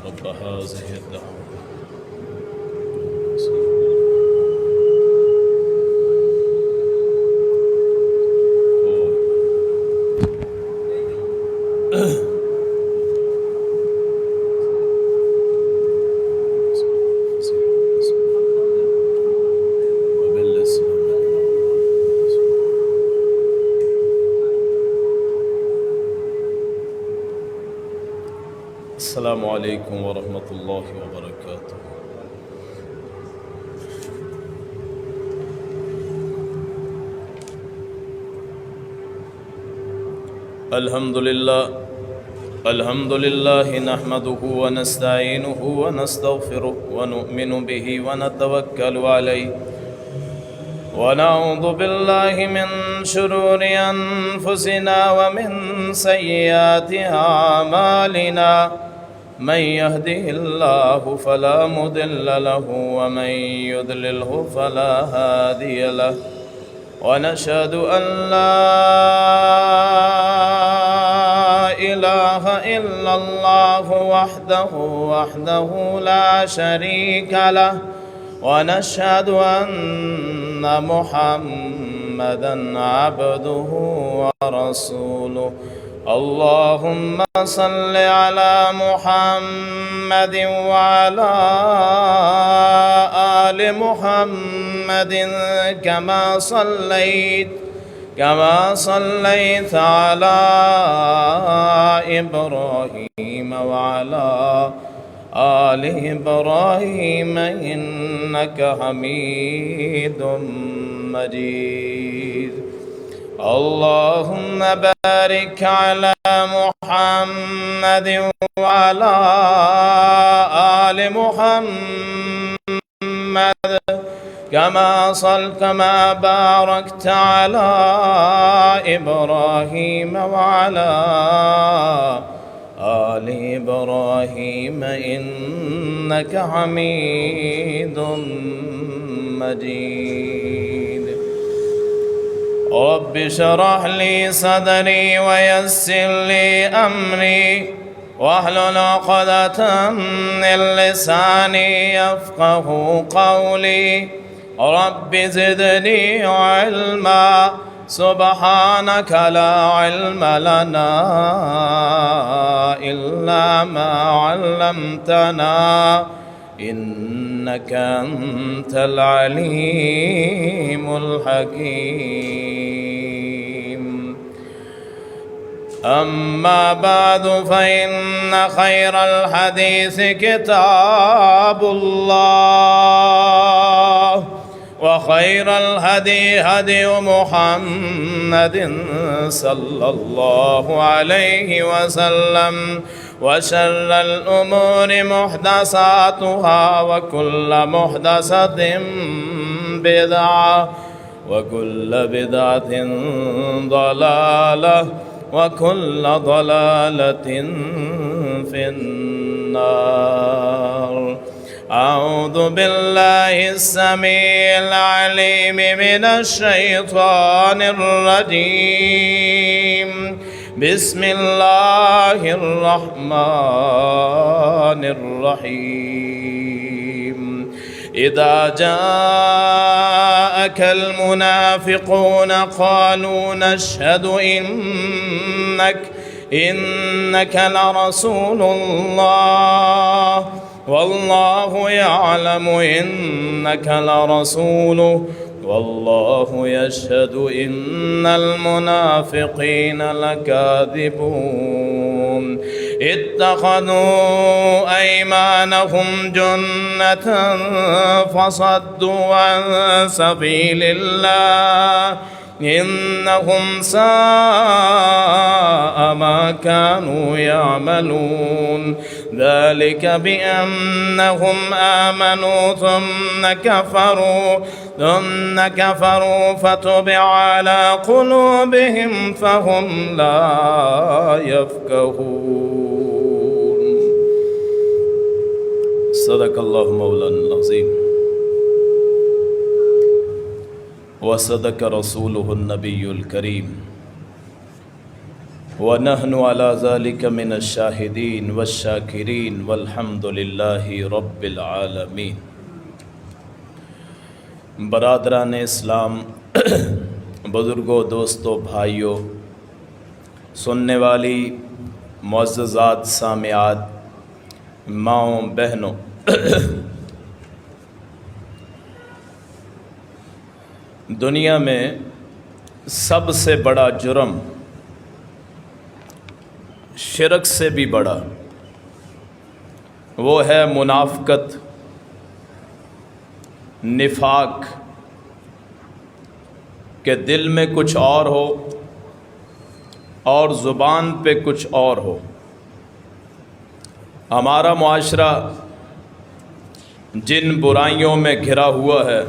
رب هذه الدعوة السلام عليكم ورحمة الله وبركاته. الحمد لله نحمده ونستعينه ونستغفره ونؤمن به ونتوكل عليه ونعوذ بالله من شرور أنفسنا ومن سيئات أعمالنا من يهده الله فلا مضل له ومن يضلله فلا هادي له ونشهد أن لا إله إلا الله وحده لا شريك له ونشهد أن محمدا عبده ورسوله. اللهم صل على محمد وعلى آل محمد كما صليت على إبراهيم وعلى آل إبراهيم إنك حميد مجيد. اللهم بارك على محمد وعلى آل محمد كما باركت على إبراهيم وعلى آل إبراهيم إنك حميد مجيد. رب اشرح لي صدري ويسر لي أمري واحلل عقدة من لساني يفقه قولي. رب زدني علما سبحانك لا علم لنا إلا ما علمتنا إنك أنت العليم الحكيم. أما بعد فإن خير الحديث كتاب الله وخير الهدي هدي محمد صلى الله عليه وسلم وشر الأمور محدثاتها وكل محدثة بدعة وكل بدعة ضلالة وكل ضلالة في النار. أعوذ بالله السميع العليم من الشيطان الرجيم. بسم الله الرحمن الرحيم. إذا جاءك المنافقون قالوا نشهد إنك لرسول الله والله يعلم إنك لرسوله والله يشهد إن المنافقين لكاذبون. اتخذوا أيمانهم جنة فصدوا عن سبيل الله إنهم ساء ما كانوا يعملون. ذلك بأنهم آمنوا ثم كفروا فتبع على قلوبهم فهم لا يفقهون. صدق الله مولانا العظيم وصدق رسوله النبي الكريم. ونحن على ذلك من الشاهدين والشاكرين والحمد لله رب العالمین۔ برادران اسلام، بزرگوں، دوستوں، بھائیوں، سننے والی معززات سامعات، ماؤں، بہنوں، دنیا میں سب سے بڑا جرم شرک سے بھی بڑا وہ ہے منافقت، نفاق، کہ دل میں کچھ اور ہو اور زبان پہ کچھ اور ہو۔ ہمارا معاشرہ جن برائیوں میں گھرا ہوا ہے،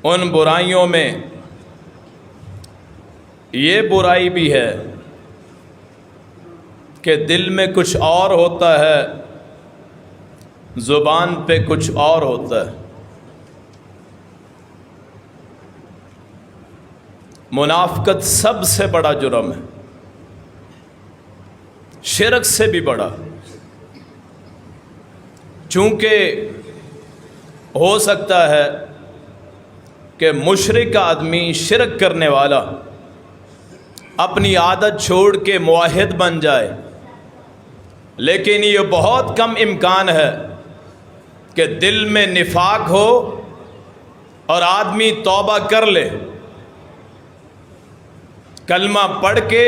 ان برائیوں میں یہ برائی بھی ہے کہ دل میں کچھ اور ہوتا ہے، زبان پہ کچھ اور ہوتا ہے۔ منافقت سب سے بڑا جرم ہے، شرک سے بھی بڑا، چونکہ ہو سکتا ہے کہ مشرک آدمی، شرک کرنے والا اپنی عادت چھوڑ کے موحد بن جائے، لیکن یہ بہت کم امکان ہے کہ دل میں نفاق ہو اور آدمی توبہ کر لے، کلمہ پڑھ کے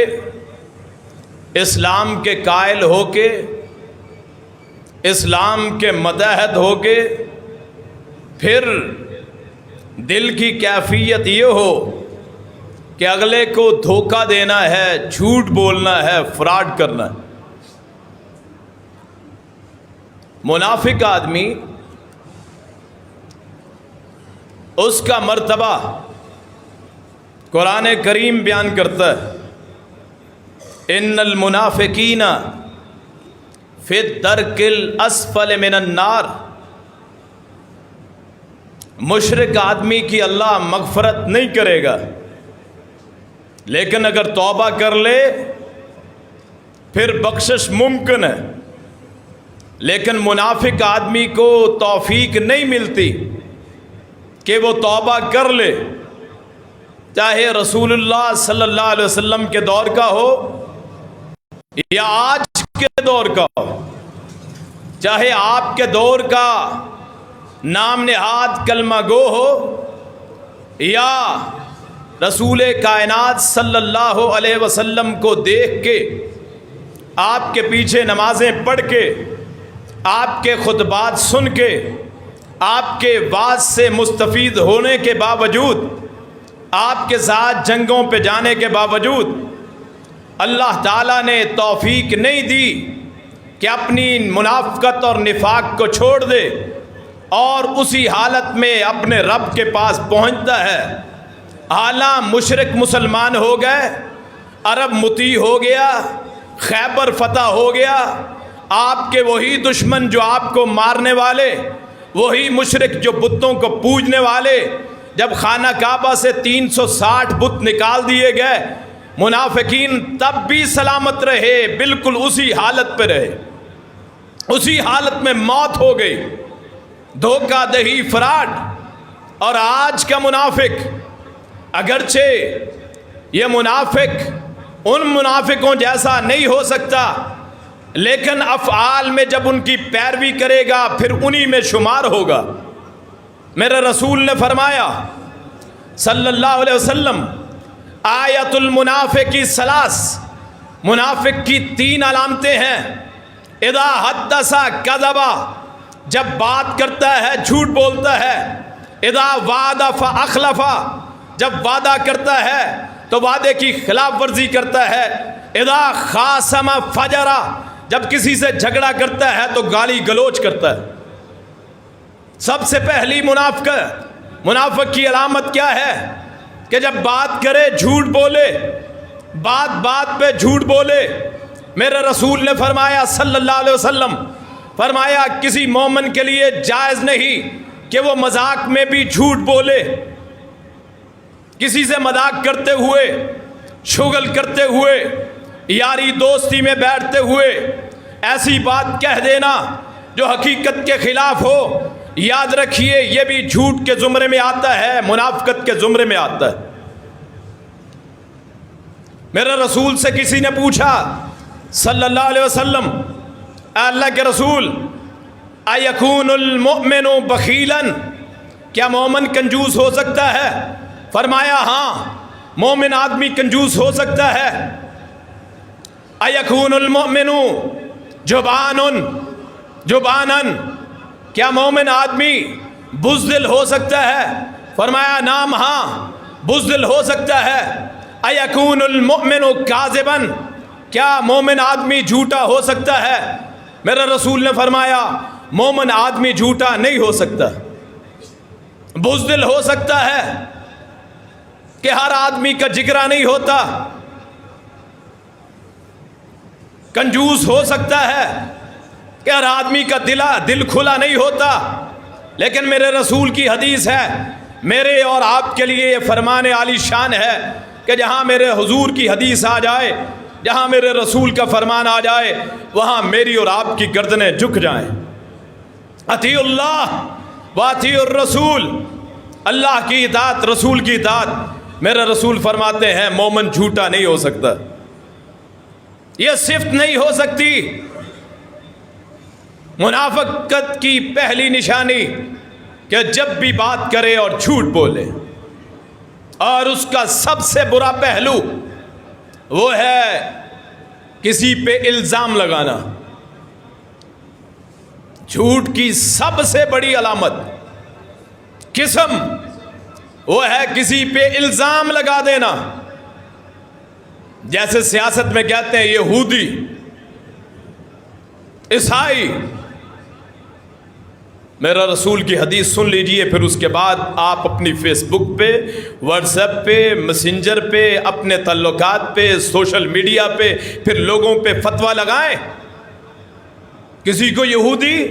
اسلام کے قائل ہو کے، اسلام کے متحد ہو کے، پھر دل کی کیفیت یہ ہو کہ اگلے کو دھوکہ دینا ہے، جھوٹ بولنا ہے، فراڈ کرنا ہے۔ منافق آدمی، اس کا مرتبہ قرآن کریم بیان کرتا ہے، ان المنافقین فی الدرک الاسفل من النار۔ مشرک آدمی کی اللہ مغفرت نہیں کرے گا، لیکن اگر توبہ کر لے پھر بخشش ممکن ہے۔ لیکن منافق آدمی کو توفیق نہیں ملتی کہ وہ توبہ کر لے، چاہے رسول اللہ صلی اللہ علیہ وسلم کے دور کا ہو یا آج کے دور کا ہو، چاہے آپ کے دور کا نام نہاد کلمہ گو ہو یا رسول کائنات صلی اللہ علیہ وسلم کو دیکھ کے، آپ کے پیچھے نمازیں پڑھ کے، آپ کے خطبات سن کے، آپ کے واعظ سے مستفید ہونے کے باوجود، آپ کے ساتھ جنگوں پہ جانے کے باوجود اللہ تعالیٰ نے توفیق نہیں دی کہ اپنی منافقت اور نفاق کو چھوڑ دے اور اسی حالت میں اپنے رب کے پاس پہنچتا ہے۔ حالاں مشرک مسلمان ہو گئے، عرب مطیع ہو گیا، خیبر فتح ہو گیا، آپ کے وہی دشمن جو آپ کو مارنے والے، وہی مشرک جو بتوں کو پوجنے والے، جب خانہ کعبہ سے 360 بت نکال دیے گئے، منافقین تب بھی سلامت رہے، بالکل اسی حالت پہ رہے، اسی حالت میں موت ہو گئی، دھوکہ دہی، فراڈ۔ اور آج کا منافق، اگرچہ یہ منافق ان منافقوں جیسا نہیں ہو سکتا، لیکن افعال میں جب ان کی پیروی کرے گا پھر انہی میں شمار ہوگا۔ میرے رسول نے فرمایا صلی اللہ علیہ وسلم، آیت المنافق ثلاث، منافق کی 3 علامتیں ہیں۔ اذا حدث کذب، جب بات کرتا ہے جھوٹ بولتا ہے۔ اذا وعد فاخلف، جب وعدہ کرتا ہے تو وعدے کی خلاف ورزی کرتا ہے۔ اذا خاصم فجر، جب کسی سے جھگڑا کرتا ہے تو گالی گلوچ کرتا ہے۔ سب سے پہلی منافق کی علامت کیا ہے؟ کہ جب بات کرے جھوٹ بولے، بات بات پہ جھوٹ بولے۔ میرے رسول نے فرمایا صلی اللہ علیہ وسلم، فرمایا کسی مومن کے لیے جائز نہیں کہ وہ مذاق میں بھی جھوٹ بولے۔ کسی سے مذاق کرتے ہوئے شغل کرتے ہوئے, یاری دوستی میں بیٹھتے ہوئے ایسی بات کہہ دینا جو حقیقت کے خلاف ہو, یاد رکھیے یہ بھی جھوٹ کے زمرے میں آتا ہے, منافقت کے زمرے میں آتا ہے. میرے رسول سے کسی نے پوچھا صلی اللہ علیہ وسلم, اے اللہ کے رسول, ایکون المؤمن بخیلا, کیا مومن کنجوس ہو سکتا ہے؟ فرمایا ہاں, مومن آدمی کنجوس ہو سکتا ہے. ایکون المؤمن جبانا, کیا مومن آدمی بزدل ہو سکتا ہے؟ فرمایا نعم ہاں, بزدل ہو سکتا ہے. ایکون المؤمن کاذبا, کیا مومن آدمی جھوٹا ہو سکتا ہے؟ میرے رسول نے فرمایا مومن آدمی جھوٹا نہیں ہو سکتا. بزدل ہو سکتا ہے کہ ہر آدمی کا جگرا نہیں ہوتا, کنجوس ہو سکتا ہے کہ ہر آدمی کا دل کھلا نہیں ہوتا. لیکن میرے رسول کی حدیث ہے, میرے اور آپ کے لیے یہ فرمان عالی شان ہے کہ جہاں میرے حضور کی حدیث آ جائے, جہاں میرے رسول کا فرمان آ جائے, وہاں میری اور آپ کی گردنیں جھک جائیں. اطیعوا اللہ واطیعوا الرسول, اللہ کی اطاعت, رسول کی اطاعت. میرے رسول فرماتے ہیں مومن جھوٹا نہیں ہو سکتا, یہ صفت نہیں ہو سکتی. منافقت کی پہلی نشانی کہ جب بھی بات کرے اور جھوٹ بولے, اور اس کا سب سے برا پہلو وہ ہے کسی پہ الزام لگانا. جھوٹ کی سب سے بڑی علامت, قسم, وہ ہے کسی پہ الزام لگا دینا. جیسے سیاست میں کہتے ہیں یہودی, عیسائی. میرا رسول کی حدیث سن لیجئے, پھر اس کے بعد آپ اپنی فیس بک پہ, واٹس ایپ پہ, میسنجر پہ, اپنے تعلقات پہ, سوشل میڈیا پہ, پھر لوگوں پہ فتویٰ لگائیں. کسی کو یہودی,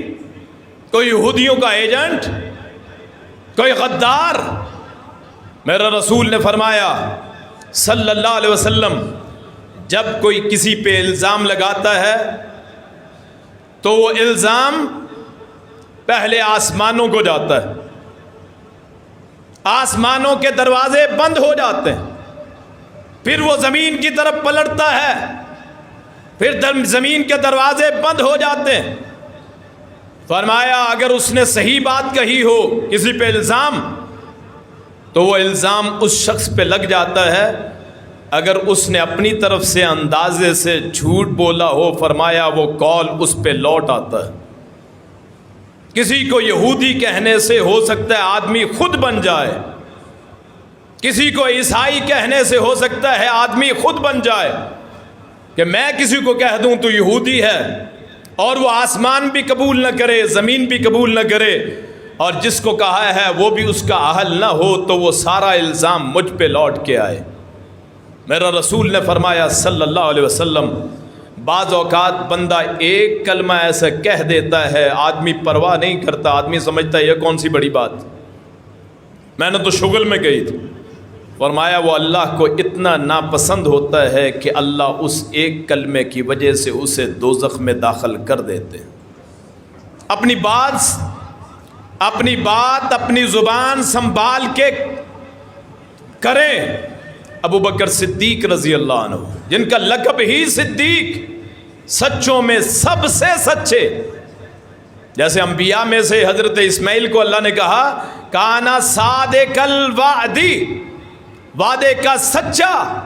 کوئی یہودیوں کا ایجنٹ, کوئی غدار. میرا رسول نے فرمایا صلی اللہ علیہ وسلم, جب کوئی کسی پہ الزام لگاتا ہے تو وہ الزام پہلے آسمانوں کو جاتا ہے, آسمانوں کے دروازے بند ہو جاتے ہیں, پھر وہ زمین کی طرف پلٹتا ہے, پھر زمین کے دروازے بند ہو جاتے ہیں. فرمایا اگر اس نے صحیح بات کہی ہو کسی پہ الزام, تو وہ الزام اس شخص پہ لگ جاتا ہے. اگر اس نے اپنی طرف سے اندازے سے جھوٹ بولا ہو, فرمایا وہ قول اس پہ لوٹ آتا ہے. کسی کو یہودی کہنے سے ہو سکتا ہے آدمی خود بن جائے, کسی کو عیسائی کہنے سے ہو سکتا ہے آدمی خود بن جائے. کہ میں کسی کو کہہ دوں تو یہودی ہے, اور وہ آسمان بھی قبول نہ کرے, زمین بھی قبول نہ کرے, اور جس کو کہا ہے وہ بھی اس کا اہل نہ ہو, تو وہ سارا الزام مجھ پہ لوٹ کے آئے. میرا رسول نے فرمایا صلی اللہ علیہ وسلم, بعض اوقات بندہ ایک کلمہ ایسا کہہ دیتا ہے, آدمی پرواہ نہیں کرتا, آدمی سمجھتا ہے یہ کون سی بڑی بات, میں نے تو شغل میں کہی تھی. فرمایا وہ اللہ کو اتنا ناپسند ہوتا ہے کہ اللہ اس ایک کلمے کی وجہ سے اسے دوزخ میں داخل کر دیتے ہیں. اپنی بات اپنی زبان سنبھال کے کریں. ابو بکر صدیق رضی اللہ عنہ, جن کا لقب ہی صدیق, سچوں میں سب سے سچے. جیسے انبیاء میں سے حضرت اسماعیل کو اللہ نے کہا کانا صادق الوعدی, وعدے کا سچا.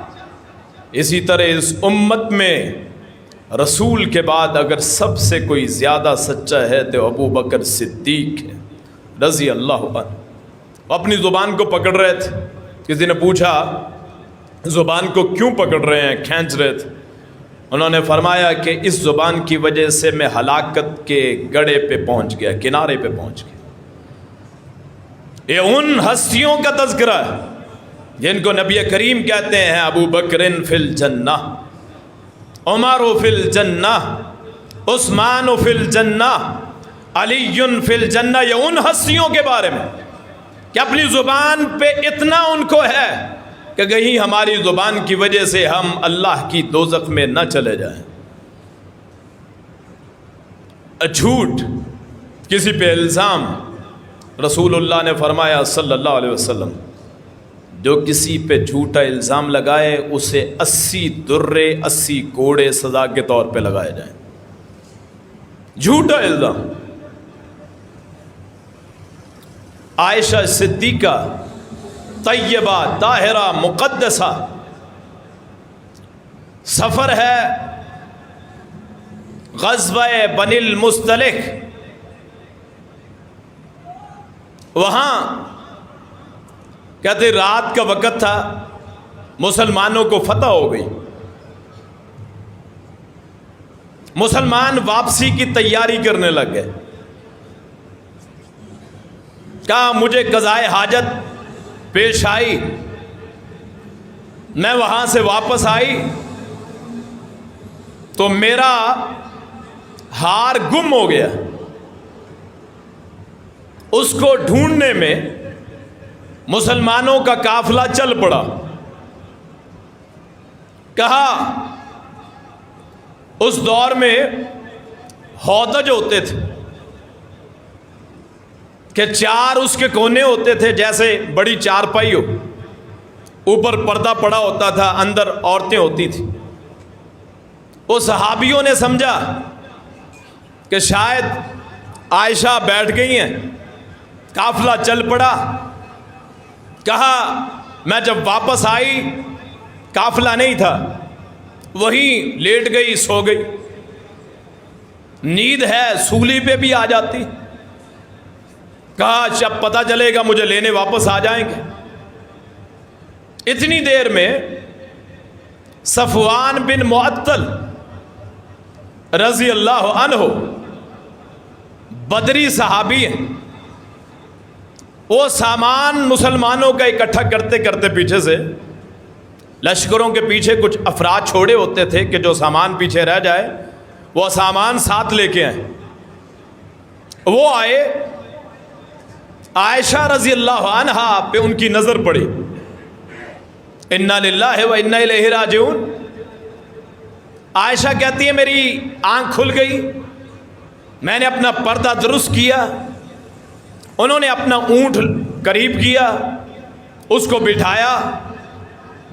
اسی طرح اس امت میں رسول کے بعد اگر سب سے کوئی زیادہ سچا ہے تو ابو بکر صدیق ہے رضی اللہ عنہ. اپنی زبان کو پکڑ رہے تھے. کسی نے پوچھا زبان کو کیوں پکڑ رہے ہیں, کھینچ رہے تھے؟ انہوں نے فرمایا کہ اس زبان کی وجہ سے میں ہلاکت کے گڑھے پہ پہنچ گیا, کنارے پہ پہنچ گیا. یہ ان ہستیوں کا تذکرہ ہے جن کو نبی کریم کہتے ہیں ابو بکر فی الجنہ, عمر فی الجنہ, عثمان فی الجنہ, علی فی الجنہ. یہ ان ہستیوں کے بارے میں کہ اپنی زبان پہ اتنا ان کو ہے کہ کہیں ہماری زبان کی وجہ سے ہم اللہ کی دوزخ میں نہ چلے جائیں۔ جھوٹ، کسی پہ الزام، رسول اللہ نے فرمایا صلی اللہ علیہ وسلم، جو کسی پہ جھوٹا الزام لگائے اسے 80 درے 80 کوڑے سزا کے طور پہ لگائے جائیں۔ جھوٹا الزام۔ عائشہ صدیقہ طیبہ طاہرہ مقدسہ، سفر ہے غزوہ بنی المصطلق، وہاں کہتے رات کا وقت تھا، مسلمانوں کو فتح ہو گئی، مسلمان واپسی کی تیاری کرنے لگ گئے۔ کہا مجھے قضائے حاجت پیش آئی، میں وہاں سے واپس آئی تو میرا ہار گم ہو گیا۔ اس کو ڈھونڈنے میں مسلمانوں کا قافلہ چل پڑا۔ کہا اس دور میں ہودج ہوتے تھے کہ 4 اس کے کونے ہوتے تھے، جیسے بڑی چارپائی ہو، اوپر پردہ پڑا ہوتا تھا، اندر عورتیں ہوتی تھیں۔ وہ صحابیوں نے سمجھا کہ شاید عائشہ بیٹھ گئی ہیں، قافلہ چل پڑا۔ کہا میں جب واپس آئی قافلہ نہیں تھا، وہیں لیٹ گئی، سو گئی۔ نیند ہے، سولی پہ بھی آ جاتی۔ کہا جب پتہ چلے گا مجھے لینے واپس آ جائیں گے۔ اتنی دیر میں صفوان بن معطل رضی اللہ عنہ، بدری صحابی ہیں، وہ سامان مسلمانوں کا اکٹھا کرتے کرتے پیچھے سے، لشکروں کے پیچھے کچھ افراد چھوڑے ہوتے تھے کہ جو سامان پیچھے رہ جائے وہ سامان ساتھ لے کے آئے۔ وہ آئے، عائشہ رضی اللہ عنہا پہ ان کی نظر پڑی، انا للہ و انا الیہ راجعون۔ عائشہ کہتی ہے میری آنکھ کھل گئی، میں نے اپنا پردہ درست کیا، انہوں نے اپنا اونٹ قریب کیا، اس کو بٹھایا،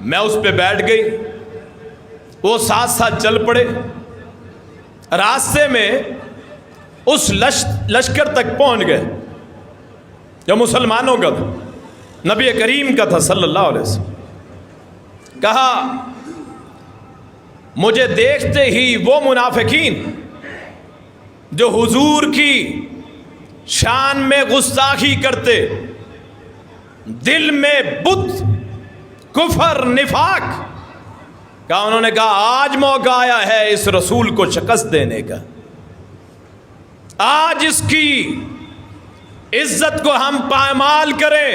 میں اس پہ بیٹھ گئی، وہ ساتھ ساتھ چل پڑے۔ راستے میں اس لشکر تک پہنچ گئے جو مسلمانوں کا تھا، نبی کریم کا تھا صلی اللہ علیہ وسلم۔ کہا مجھے دیکھتے ہی وہ منافقین جو حضور کی شان میں گستاخی کرتے، دل میں بت، کفر، نفاق کا، انہوں نے کہا آج موقع آیا ہے اس رسول کو شکست دینے کا، آج اس کی عزت کو ہم پامال کریں،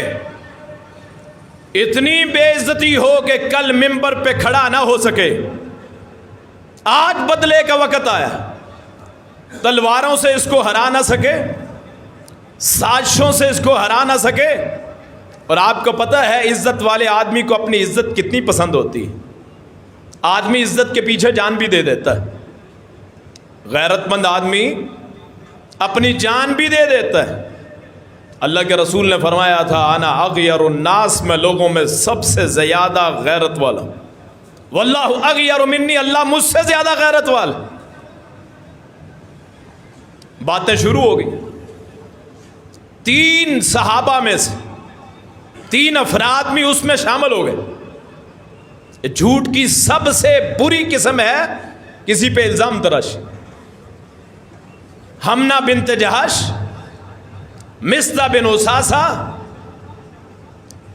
اتنی بے عزتی ہو کہ کل منبر پہ کھڑا نہ ہو سکے۔ آج بدلے کا وقت آیا، تلواروں سے اس کو ہرا نہ سکے، سازشوں سے اس کو ہرا نہ سکے۔ اور آپ کو پتہ ہے عزت والے آدمی کو اپنی عزت کتنی پسند ہوتی ہے، آدمی عزت کے پیچھے جان بھی دے دیتا ہے، غیرت مند آدمی اپنی جان بھی دے دیتا ہے۔ اللہ کے رسول نے فرمایا تھا انا اغیر الناس، میں لوگوں میں سب سے زیادہ غیرت والا، واللہ اغیر منی، اللہ مجھ سے زیادہ غیرت والا۔ باتیں شروع ہو گئی۔ 3 صحابہ میں سے 3 افراد بھی اس میں شامل ہو گئے۔ جھوٹ کی سب سے بری قسم ہے کسی پہ الزام تراشی۔ حمنہ بنت جہش، مصطح بن اساسہ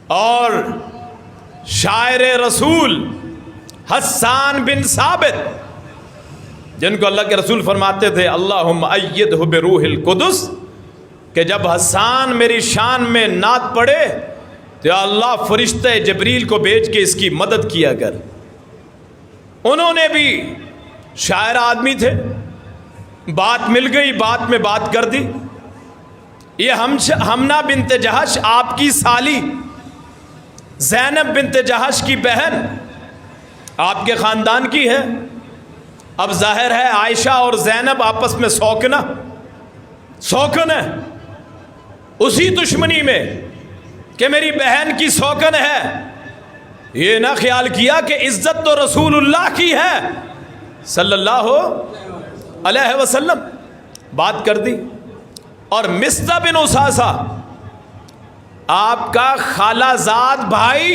اور شاعر رسول حسان بن ثابت، جن کو اللہ کے رسول فرماتے تھے اللہم ایدہ بروح القدس، کہ جب حسان میری شان میں نعت پڑھے تو یا اللہ فرشتہ جبریل کو بھیج کے اس کی مدد کیا کر۔ انہوں نے بھی شاعر آدمی تھے، بات مل گئی، بات میں بات کر دی۔ یہ حمنہ بنت جہش آپ کی سالی زینب بنت جہش کی بہن آپ کے خاندان کی ہے. اب ظاہر ہے عائشہ اور زینب آپس میں سوکن ہے اسی دشمنی میں کہ میری بہن کی سوکن ہے. یہ نہ خیال کیا کہ عزت تو رسول اللہ کی ہے صلی اللہ علیہ وسلم. بات کر دی. اور مصطح بن اساسہ آپ کا خالہ زاد بھائی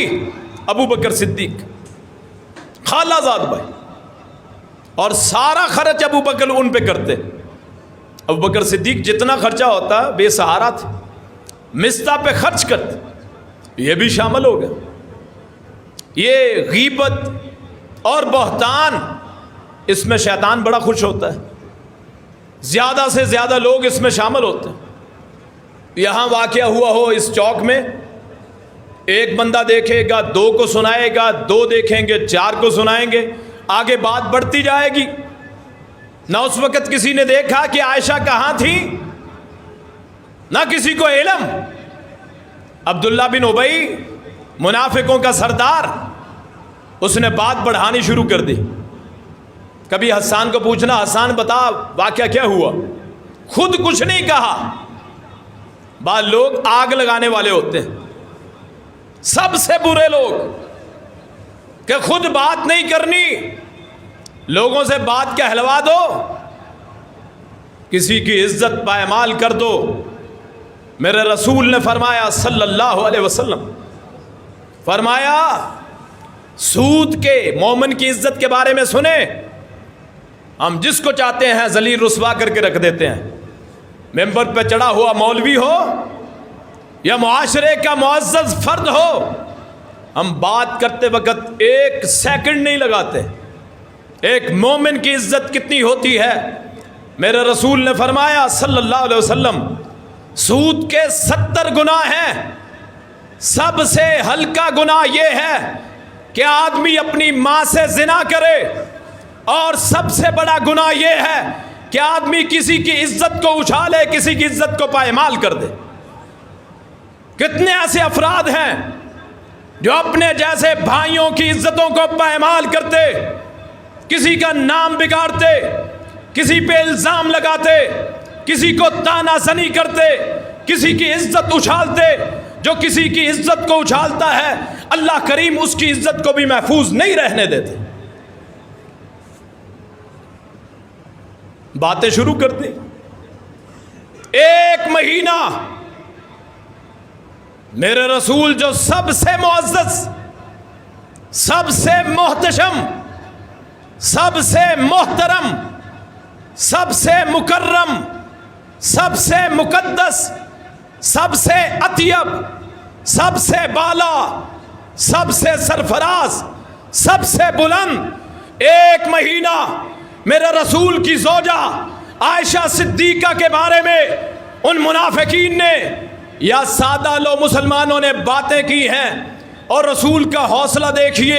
ابو بکر صدیق، خالہ زاد بھائی، اور سارا خرچ ابو بکر ان پہ کرتے. ابو بکر صدیق جتنا خرچہ ہوتا بے سہارا تھے، مصطح پہ خرچ کرتے. یہ بھی شامل ہو گیا. یہ غیبت اور بہتان، اس میں شیطان بڑا خوش ہوتا ہے. زیادہ سے زیادہ لوگ اس میں شامل ہوتے ہیں. یہاں واقعہ ہوا ہو اس چوک میں، ایک بندہ دیکھے گا 2 کو سنائے گا، 2 دیکھیں گے 4 کو سنائیں گے، آگے بات بڑھتی جائے گی. نہ اس وقت کسی نے دیکھا کہ عائشہ کہاں تھی، نہ کسی کو علم. عبداللہ بن ابی منافقوں کا سردار، اس نے بات بڑھانی شروع کر دی. کبھی حسان کو پوچھنا، حسان بتا واقعہ کیا ہوا، خود کچھ نہیں کہا. بعض لوگ آگ لگانے والے ہوتے ہیں، سب سے برے لوگ، کہ خود بات نہیں کرنی، لوگوں سے بات کہلوا دو، کسی کی عزت پائمال کر دو. میرے رسول نے فرمایا صلی اللہ علیہ وسلم، فرمایا سود کے مومن کی عزت کے بارے میں سنیں، ہم جس کو چاہتے ہیں ذلیل رسوا کر کے رکھ دیتے ہیں. ممبر پہ چڑھا ہوا مولوی ہو یا معاشرے کا معزز فرد ہو، ہم بات کرتے وقت 1 سیکنڈ نہیں لگاتے. ایک مومن کی عزت کتنی ہوتی ہے. میرے رسول نے فرمایا صلی اللہ علیہ وسلم، سود کے 70 گناہ ہیں، سب سے ہلکا گناہ یہ ہے کہ آدمی اپنی ماں سے زنا کرے، اور سب سے بڑا گناہ یہ ہے کہ آدمی کسی کی عزت کو اچھالے، کسی کی عزت کو پائمال کر دے. کتنے ایسے افراد ہیں جو اپنے جیسے بھائیوں کی عزتوں کو پائمال کرتے، کسی کا نام بگاڑتے، کسی پہ الزام لگاتے، کسی کو تانا زنی کرتے، کسی کی عزت اچھالتے. جو کسی کی عزت کو اچھالتا ہے اللہ کریم اس کی عزت کو بھی محفوظ نہیں رہنے دیتے. باتیں شروع کر دی. 1 مہینہ میرے رسول جو سب سے معزز، سب سے محتشم، سب سے محترم، سب سے مکرم، سب سے مقدس، سب سے اطیب، سب سے بالا، سب سے سرفراز، سب سے بلند، 1 مہینہ میرے رسول کی زوجہ عائشہ صدیقہ کے بارے میں ان منافقین نے یا سادہ لو مسلمانوں نے باتیں کی ہیں. اور رسول کا حوصلہ دیکھیے،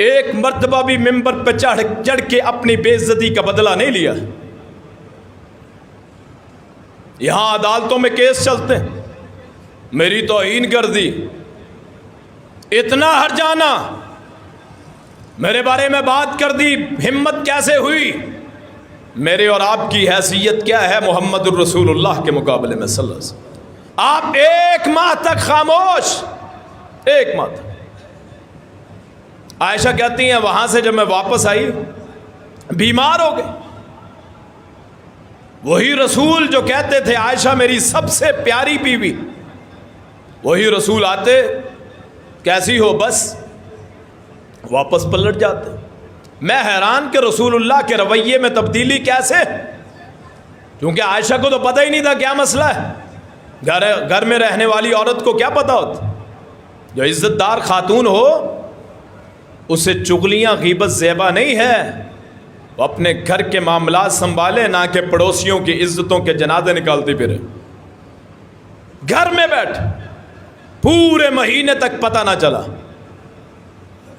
1 مرتبہ بھی ممبر پہ چڑھ کے اپنی بے عزتی کا بدلہ نہیں لیا. یہاں عدالتوں میں کیس چلتے ہیں، میری توہین کر دی، اتنا ہر جانا، میرے بارے میں بات کر دی، ہمت کیسے ہوئی؟ میرے اور آپ کی حیثیت کیا ہے محمد الرسول اللہ کے مقابلے میں صلی اللہ علیہ وسلم؟ آپ 1 ماہ تک خاموش، 1 ماہ تک. عائشہ کہتی ہیں وہاں سے جب میں واپس آئی بیمار ہو گئی. وہی رسول جو کہتے تھے عائشہ میری سب سے پیاری بیوی، وہی رسول آتے کیسی ہو بس واپس پلٹ جاتے. میں حیران کہ رسول اللہ کے رویے میں تبدیلی کیسے، کیونکہ عائشہ کو تو پتہ ہی نہیں تھا کیا مسئلہ ہے. گھر میں رہنے والی عورت کو کیا پتہ ہوتا؟ جو عزت دار خاتون ہو اسے چغلیاں غیبت زیبا نہیں ہے، وہ اپنے گھر کے معاملات سنبھالے، نہ کہ پڑوسیوں کی عزتوں کے جنازے نکالتی پھرے. گھر میں بیٹھ پورے مہینے تک پتہ نہ چلا.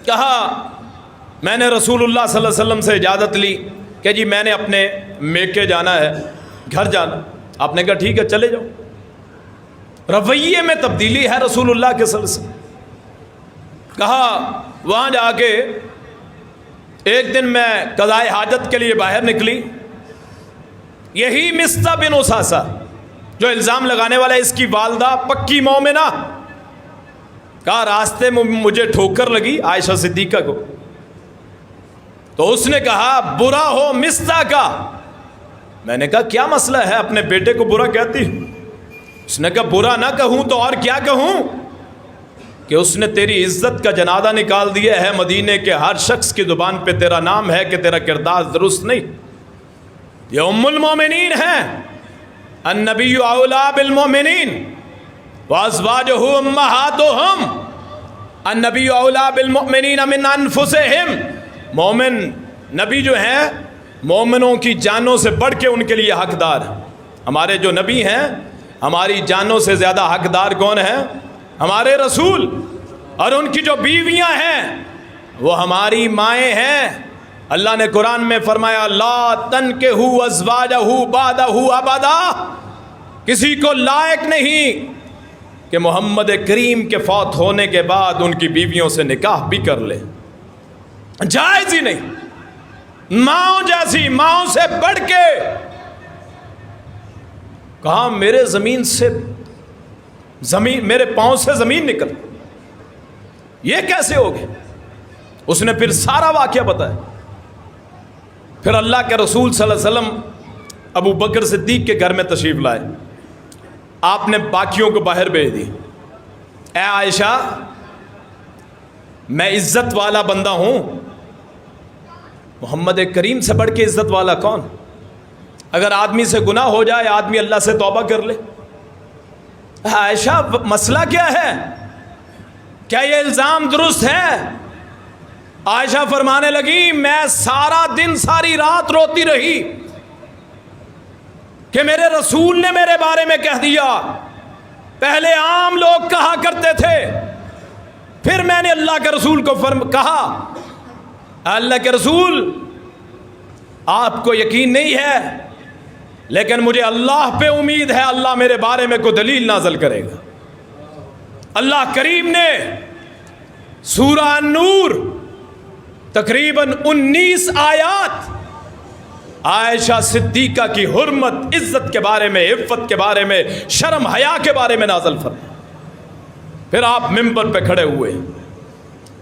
کہا میں نے رسول اللہ صلی اللہ علیہ وسلم سے اجازت لی کہ جی میں نے اپنے میکے جانا ہے، گھر جانا. آپ نے کہا ٹھیک ہے چلے جاؤ. رویے میں تبدیلی ہے رسول اللہ کے صلی اللہ علیہ وسلم. کہا وہاں جا کے ایک دن میں قضائے حاجت کے لیے باہر نکلی، یہی مصطح بن اساسہ جو الزام لگانے والا ہے، اس کی والدہ پکی مومنہ، کہا راستے میں مجھے ٹھوکر لگی عائشہ صدیقہ کو، تو اس نے کہا برا ہو مصطح کا۔ میں نے کہا کیا مسئلہ ہے، اپنے بیٹے کو برا کہتی؟ اس نے کہا برا نہ کہوں تو اور کیا کہوں کہ اس نے تیری عزت کا جنازہ نکال دیا ہے، مدینے کے ہر شخص کی زبان پہ تیرا نام ہے کہ تیرا کردار درست نہیں۔ یہ ام المومنین ہیں، النبی اولا بالمومنین وازواجہ امہاتہم، النبی اولا بالمؤمنین من انفسہم۔ مومن نبی جو ہیں مومنوں کی جانوں سے بڑھ کے ان کے لیے حقدار ہیں۔ ہمارے جو نبی ہیں ہماری جانوں سے زیادہ حقدار کون ہیں؟ ہمارے رسول، اور ان کی جو بیویاں ہیں وہ ہماری مائیں ہیں۔ اللہ نے قرآن میں فرمایا لا تنکحوا ازواجہ بعدہ ابدا، کسی کو لائق نہیں کہ محمد کریم کے فوت ہونے کے بعد ان کی بیویوں سے نکاح بھی کر لے، جائز ہی نہیں۔ ماؤں جیسی، ماؤں سے بڑھ کے، کہا میرے زمین سے زمین، میرے پاؤں سے زمین نکل، یہ کیسے ہو گئے؟ اس نے پھر سارا واقعہ بتایا۔ پھر اللہ کے رسول صلی اللہ علیہ وسلم ابو بکر صدیق کے گھر میں تشریف لائے، آپ نے باقیوں کو باہر بھیج دی، اے عائشہ میں عزت والا بندہ ہوں، محمد کریم سے بڑھ کے عزت والا کون؟ اگر آدمی سے گناہ ہو جائے آدمی اللہ سے توبہ کر لے۔ عائشہ مسئلہ کیا ہے؟ کیا یہ الزام درست ہے؟ عائشہ فرمانے لگی میں سارا دن ساری رات روتی رہی کہ میرے رسول نے میرے بارے میں کہہ دیا۔ پہلے عام لوگ کہا کرتے تھے، پھر میں نے اللہ کے رسول کو کہا اللہ کے رسول آپ کو یقین نہیں ہے لیکن مجھے اللہ پہ امید ہے، اللہ میرے بارے میں کوئی دلیل نازل کرے گا۔ اللہ کریم نے سورہ النور تقریباً 19 آیات عائشہ صدیقہ کی حرمت، عزت کے بارے میں، عفت کے بارے میں، شرم حیا کے بارے میں نازل فرمایا۔ پھر آپ منبر پہ کھڑے ہوئے،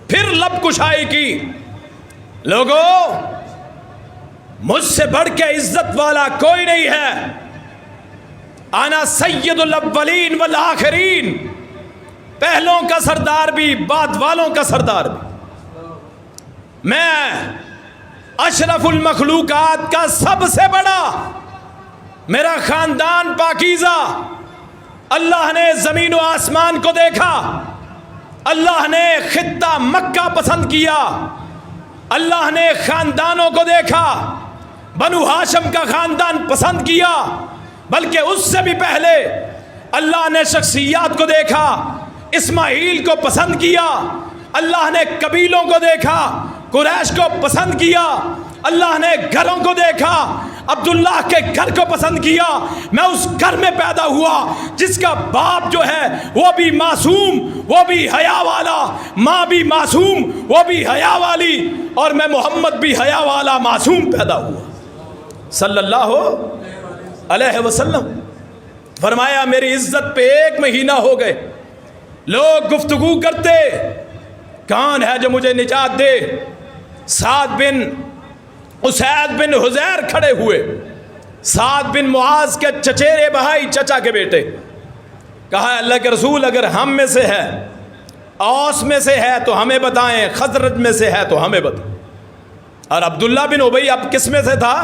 پھر لب کشائی کی، لوگوں مجھ سے بڑھ کے عزت والا کوئی نہیں ہے، انا سید الاولین والآخرین، پہلوں کا سردار بھی بعد والوں کا سردار بھی، میں اشرف المخلوقات کا سب سے بڑا، میرا خاندان پاکیزہ۔ اللہ نے زمین و آسمان کو دیکھا، اللہ نے خطہ مکہ پسند کیا، اللہ نے خاندانوں کو دیکھا، بنو ہاشم کا خاندان پسند کیا، بلکہ اس سے بھی پہلے اللہ نے شخصیات کو دیکھا، اسماعیل کو پسند کیا، اللہ نے قبیلوں کو دیکھا، قریش کو پسند کیا، اللہ نے گھروں کو دیکھا، عبداللہ کے گھر کو پسند کیا۔ میں اس گھر میں پیدا ہوا جس کا باپ جو ہے وہ بھی معصوم، وہ بھی حیا والا، ماں بھی معصوم، وہ بھی حیا والی، اور میں محمد بھی حیا والا معصوم پیدا ہوا صلی اللہ علیہ وسلم۔ فرمایا میری عزت پہ 1 مہینہ ہو گئے، لوگ گفتگو کرتے کون ہے جو مجھے نجات دے؟ سعد بن اسید بن حزیر کھڑے ہوئے، سعد بن معاذ کے چچیرے بھائی، چچا کے بیٹے، کہا اللہ کے رسول اگر ہم میں سے ہے، اوس میں سے ہے تو ہمیں بتائیں، خزرج میں سے ہے تو ہمیں بتائیں۔ اور عبداللہ بن ابی اب کس میں سے تھا؟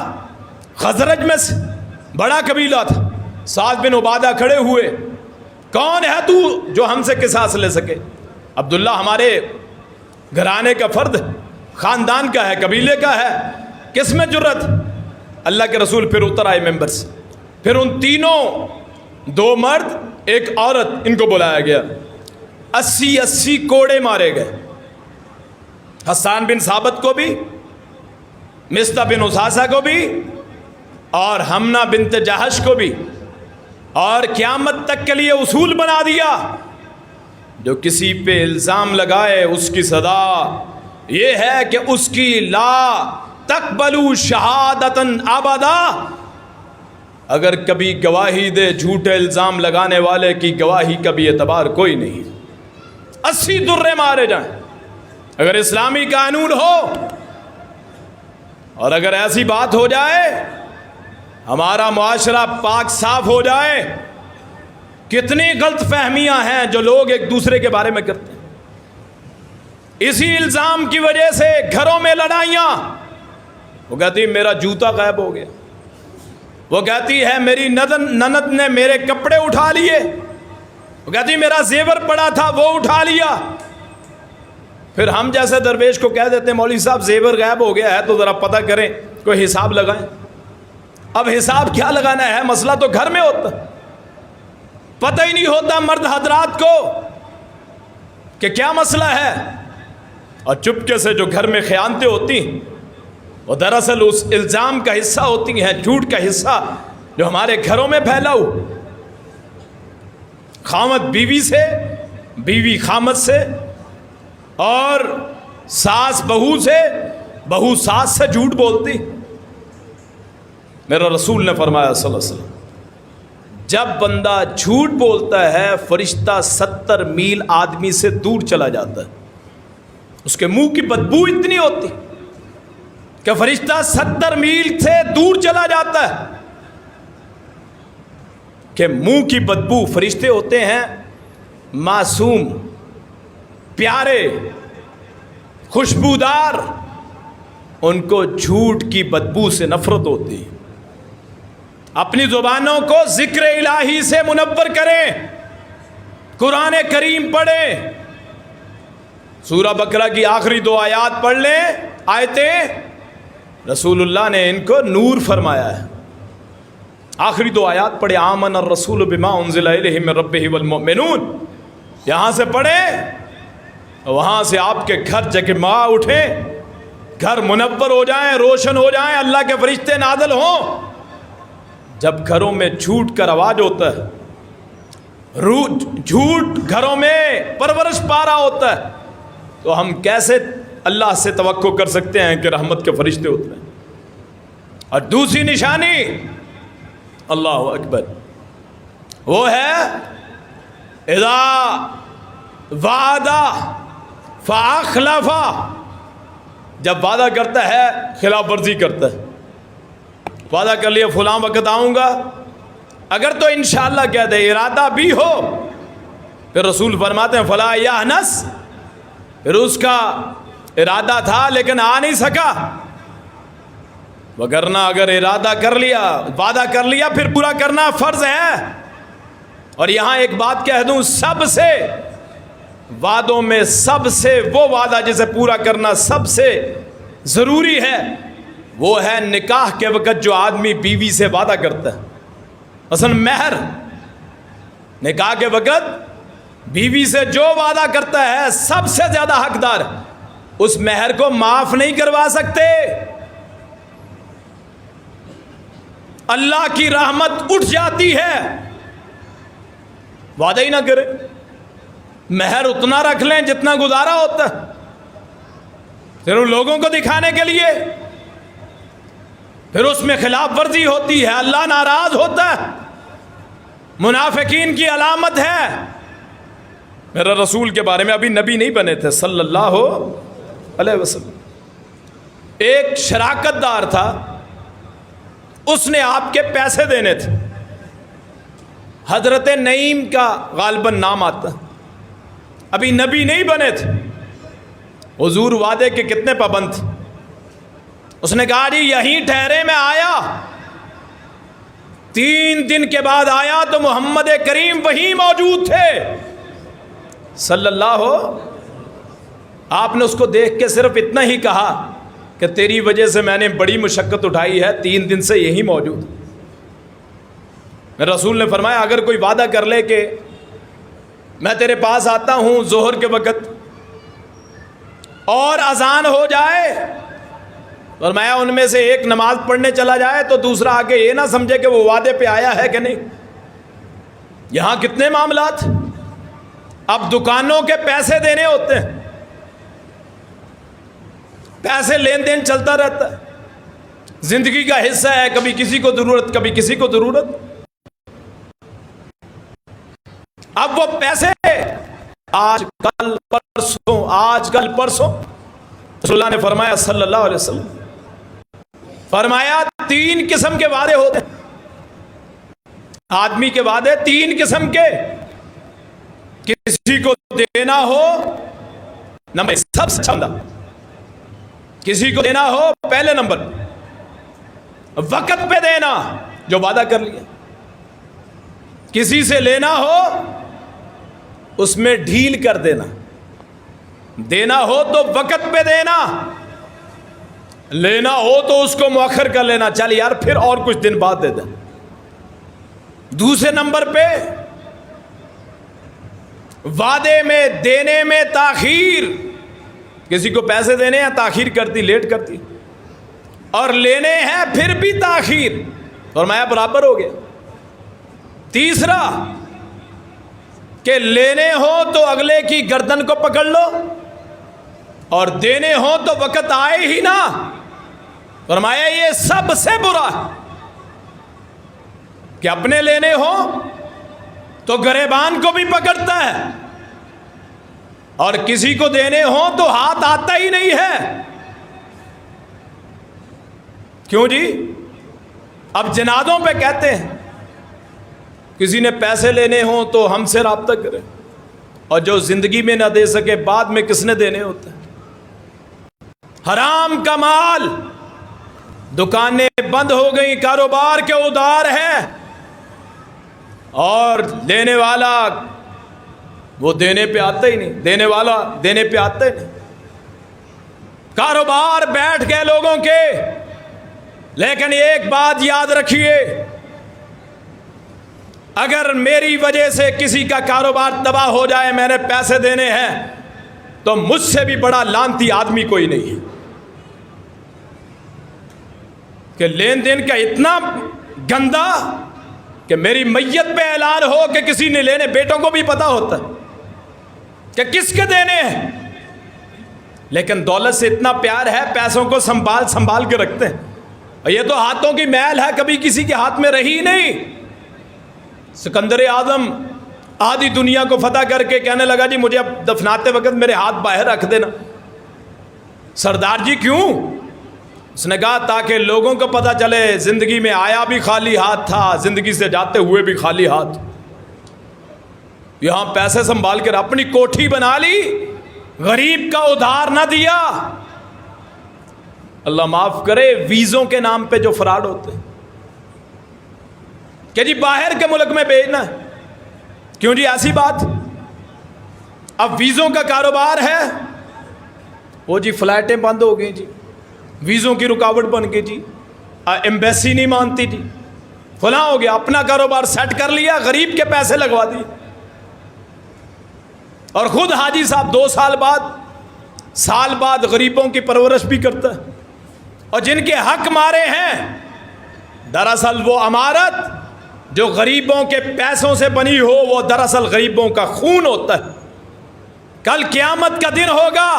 خزرج میں سے، بڑا قبیلہ تھا۔ سعد بن عبادہ کھڑے ہوئے، کون ہے تو جو ہم سے قصاص لے سکے؟ عبداللہ ہمارے گھرانے کا فرد، خاندان کا ہے، قبیلے کا ہے، کس میں جرت؟ اللہ کے رسول پھر اتر آئے ممبر سے، پھر ان تینوں، 2 مرد 1 عورت، ان کو بلایا گیا، 80 کوڑے مارے گئے، حسان بن ثابت کو بھی، مصطح بن اساسہ کو بھی، اور حمنہ بنت جہش کو بھی، اور قیامت تک کے لیے اصول بنا دیا جو کسی پہ الزام لگائے اس کی سزا یہ ہے کہ اس کی لا تقبلوا شہادتن ابدا، اگر کبھی گواہی دے جھوٹے الزام لگانے والے کی گواہی کا بھی اعتبار کوئی نہیں، 80 درے مارے جائیں اگر اسلامی قانون ہو۔ اور اگر ایسی بات ہو جائے ہمارا معاشرہ پاک صاف ہو جائے، کتنی غلط فہمیاں ہیں جو لوگ ایک دوسرے کے بارے میں کرتے ہیں، اسی الزام کی وجہ سے گھروں میں لڑائیاں۔ وہ کہتی میرا جوتا غائب ہو گیا، وہ کہتی ہے میری نند نے میرے کپڑے اٹھا لیے، وہ کہتی میرا زیور پڑا تھا وہ اٹھا لیا۔ پھر ہم جیسے درویش کو کہہ دیتے ہیں مولوی صاحب زیور غائب ہو گیا ہے تو ذرا پتہ کریں، کوئی حساب لگائیں۔ اب حساب کیا لگانا ہے، مسئلہ تو گھر میں ہوتا، پتہ ہی نہیں ہوتا مرد حضرات کو کہ کیا مسئلہ ہے، اور چپکے سے جو گھر میں خیانتیں ہوتی ہیں وہ دراصل اس الزام کا حصہ ہوتی ہیں، جھوٹ کا حصہ جو ہمارے گھروں میں پھیلا ہو، خامد بیوی سے، بیوی خامد سے، اور ساس بہو سے، بہو ساس سے جھوٹ بولتی۔ میرا رسول نے فرمایا صلی اللہ علیہ وسلم جب بندہ جھوٹ بولتا ہے فرشتہ 70 میل آدمی سے دور چلا جاتا ہے، اس کے منہ کی بدبو اتنی ہوتی کہ فرشتہ 70 میل سے دور چلا جاتا ہے کہ منہ کی بدبو، فرشتے ہوتے ہیں معصوم، پیارے، خوشبودار، ان کو جھوٹ کی بدبو سے نفرت ہوتی ہے۔ اپنی زبانوں کو ذکر الہی سے منور کریں، قرآن کریم پڑھیں، سورہ بقرہ کی آخری 2 آیات پڑھ لیں، آیتیں رسول اللہ نے ان کو نور فرمایا ہے۔ آخری 2 آیات پڑھیں، آمن الرسول بما انزل الیہ من ربہ والمؤمنون، یہاں سے پڑھیں، وہاں سے آپ کے گھر جگمگا اٹھیں، گھر منور ہو جائیں، روشن ہو جائیں، اللہ کے فرشتے نازل ہوں۔ جب گھروں میں جھوٹ کا رواج ہوتا ہے، جھوٹ گھروں میں پرورش پا رہا ہوتا ہے، تو ہم کیسے اللہ سے توقع کر سکتے ہیں کہ رحمت کے فرشتے اتریں؟ اور دوسری نشانی اللہ اکبر وہ ہے اذا وعدہ فاخلف، جب وعدہ کرتا ہے خلاف ورزی کرتا ہے۔ وعدہ کر لیا فلاں وقت آؤں گا، اگر تو انشاءاللہ کہہ دے، ارادہ بھی ہو، پھر رسول فرماتے ہیں فلا یأنس، پھر اس کا ارادہ تھا لیکن آ نہیں سکا، وگرنہ اگر ارادہ کر لیا، وعدہ کر لیا، پھر پورا کرنا فرض ہے۔ اور یہاں ایک بات کہہ دوں، سب سے وعدوں میں سب سے وہ وعدہ جسے پورا کرنا سب سے ضروری ہے، وہ ہے نکاح کے وقت جو آدمی بیوی سے وعدہ کرتا ہے، مثلا مہر، نکاح کے وقت بیوی سے جو وعدہ کرتا ہے سب سے زیادہ حقدار، اس مہر کو معاف نہیں کروا سکتے۔ اللہ کی رحمت اٹھ جاتی ہے، وعدہ ہی نہ کرے، مہر اتنا رکھ لیں جتنا گزارا ہوتا ہے، پھر ان لوگوں کو دکھانے کے لیے، پھر اس میں خلاف ورزی ہوتی ہے، اللہ ناراض ہوتا ہے، منافقین کی علامت ہے۔ میرا رسول کے بارے میں ابھی نبی نہیں بنے تھے صلی اللہ علیہ وسلم، ایک شراکت دار تھا، اس نے آپ کے پیسے دینے تھے، حضرت نعیم کا غالباً نام آتا، ابھی نبی نہیں بنے تھے، حضور وعدے کے کتنے پابند تھے۔ اس نے کہا جی یہیں ٹھہرے، میں آیا، 3 دن کے بعد آیا تو محمد کریم وہیں موجود تھے صلی اللہ ہو۔ آپ نے اس کو دیکھ کے صرف اتنا ہی کہا کہ تیری وجہ سے میں نے بڑی مشقت اٹھائی ہے، 3 دن سے یہی موجود۔ میرے رسول نے فرمایا اگر کوئی وعدہ کر لے کہ میں تیرے پاس آتا ہوں ظہر کے وقت اور اذان ہو جائے، فرمایا ان میں سے ایک نماز پڑھنے چلا جائے تو دوسرا آ کے یہ نہ سمجھے کہ وہ وعدے پہ آیا ہے کہ نہیں۔ یہاں کتنے معاملات، اب دکانوں کے پیسے دینے ہوتے ہیں، پیسے لین دین چلتا رہتا ہے، زندگی کا حصہ ہے، کبھی کسی کو ضرورت کبھی کسی کو ضرورت۔ اب وہ پیسے آج کل پرسوں رسول اللہ نے فرمایا صلی اللہ علیہ وسلم، فرمایا 3 قسم کے وعدے ہوتے ہیں آدمی کے، وعدے 3 قسم کے، کسی کو دینا ہو، نمبر سب سے اچھا، کسی کو دینا ہو پہلے نمبر وقت پہ دینا جو وعدہ کر لیا، کسی سے لینا ہو اس میں ڈھیل کر دینا، دینا ہو تو وقت پہ دینا، لینا ہو تو اس کو مؤخر کر لینا، چل یار پھر اور کچھ دن بعد دے دیں۔ دوسرے نمبر پہ وعدے میں دینے میں تاخیر، کسی کو پیسے دینے ہیں تاخیر کرتی، لیٹ کرتی، اور لینے ہیں پھر بھی تاخیر، فرمایا برابر ہو گیا۔ تیسرا کہ لینے ہو تو اگلے کی گردن کو پکڑ لو، اور دینے ہو تو وقت آئے ہی نہ، فرمایا یہ سب سے برا ہے کہ اپنے لینے ہو تو گریبان کو بھی پکڑتا ہے، اور کسی کو دینے ہو تو ہاتھ آتا ہی نہیں ہے۔ کیوں جی؟ اب جنازوں پہ کہتے ہیں کسی نے پیسے لینے ہوں تو ہم سے رابطہ کرے، اور جو زندگی میں نہ دے سکے بعد میں کس نے دینے ہوتے ہیں؟ حرام کا مال، دکانیں بند ہو گئی، کاروبار کے ادار ہے، اور دینے والا وہ دینے پہ آتا ہی نہیں، دینے والا دینے پہ آتا ہی نہیں، کاروبار بیٹھ گئے لوگوں کے۔ لیکن ایک بات یاد رکھیے، اگر میری وجہ سے کسی کا کاروبار تباہ ہو جائے، میں نے پیسے دینے ہیں، تو مجھ سے بھی بڑا لعنتی آدمی کوئی نہیں ہے، کہ لین دین کا اتنا گندا کہ میری میت پہ اعلان ہو کہ کسی نے لینے، بیٹوں کو بھی پتا ہوتا ہے کہ کس کے دینے ہیں، لیکن دولت سے اتنا پیار ہے پیسوں کو سنبھال کے رکھتے ہیں، اور یہ تو ہاتھوں کی میل ہے، کبھی کسی کے ہاتھ میں رہی نہیں۔ سکندر اعظم آدھی دنیا کو فتح کر کے کہنے لگا جی مجھے اب دفناتے وقت میرے ہاتھ باہر رکھ دینا۔ سردار جی کیوں؟ اس نے کہا تاکہ لوگوں کو پتہ چلے زندگی میں آیا بھی خالی ہاتھ تھا، زندگی سے جاتے ہوئے بھی خالی ہاتھ، یہاں پیسے سنبھال کر اپنی کوٹھی بنا لی، غریب کا ادھار نہ دیا۔ اللہ معاف کرے، ویزوں کے نام پہ جو فراڈ ہوتے ہیں کہ جی باہر کے ملک میں بھیجنا ہے، کیوں جی ایسی بات؟ اب ویزوں کا کاروبار ہے، وہ جی فلائٹیں بند ہو گئی جی، ویزوں کی رکاوٹ بن گئی جی، ایمبیسی نہیں مانتی جی، فلاں ہو گیا، اپنا کاروبار سیٹ کر لیا، غریب کے پیسے لگوا دیے، اور خود حاجی صاحب 2 سال بعد غریبوں کی پرورش بھی کرتا ہے، اور جن کے حق مارے ہیں دراصل وہ امارت جو غریبوں کے پیسوں سے بنی ہو، وہ دراصل غریبوں کا خون ہوتا ہے۔ کل قیامت کا دن ہوگا،